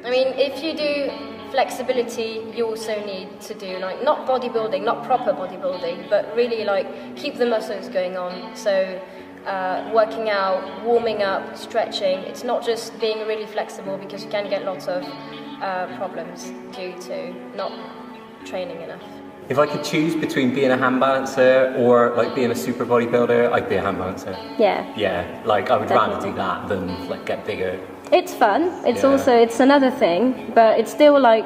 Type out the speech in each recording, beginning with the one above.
I mean, if you do flexibility, you also need to do like not bodybuilding, not proper bodybuilding, but really like keep the muscles going on. So working out, warming up, stretching. It's not just being really flexible, because you can get lots of problems due to not training enough. If I could choose between being a hand balancer or like being a super bodybuilder, I'd be a hand balancer. Yeah. Yeah, like I would rather do that than like get bigger. It's fun. It's also, it's another thing, but it's still like,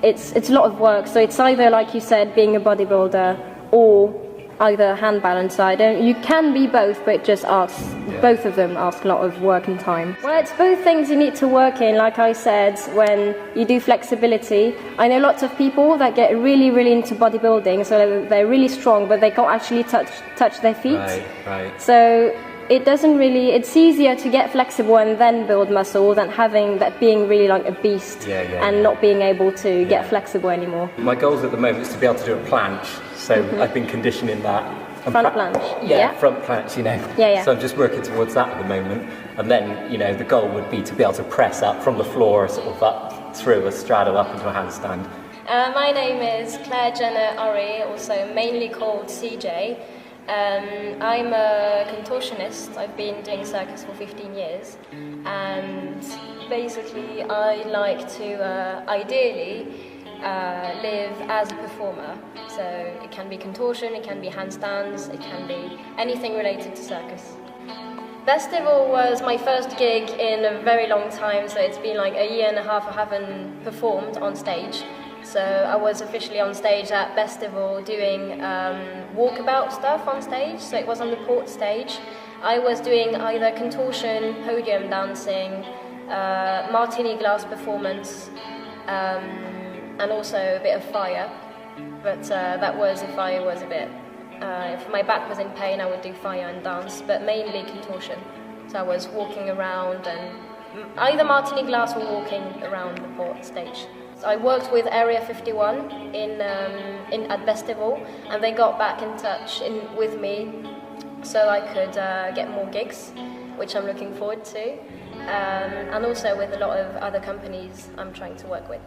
it's a lot of work. So it's either, like you said, being a bodybuilder or either a hand balancer. You can be both, but it just asks, both of them ask a lot of work and time. Well, it's both things you need to work in. Like I said, when you do flexibility, I know lots of people that get really, really into bodybuilding, so they're really strong, but they can't actually touch their feet. Right. So it doesn't really, it's easier to get flexible and then build muscle than having that being really like a beast and not being able to get flexible anymore. My goals at the moment is to be able to do a planche, so I've been conditioning that. Front planche? Yeah, front planche, you know. Yeah. So I'm just working towards that at the moment, and then, you know, the goal would be to be able to press up from the floor, sort of up through a straddle up into a handstand. My name is Claire Jenner Ori, also mainly called CJ. I'm a contortionist. I've been doing circus for 15 years, and basically I like to ideally live as a performer. So it can be contortion, it can be handstands, it can be anything related to circus. Festival was my first gig in a very long time, so it's been like a year and a half I haven't performed on stage. So I was officially on stage at Festival doing walkabout stuff on stage, so it was on the port stage. I was doing either contortion, podium dancing, martini glass performance, and also a bit of fire. But that was if I was a bit, if my back was in pain, I would do fire and dance, but mainly contortion. So I was walking around and either martini glass or walking around the port stage. I worked with Area 51 at Festival, and they got back in touch with me so I could get more gigs, which I'm looking forward to, and also with a lot of other companies I'm trying to work with.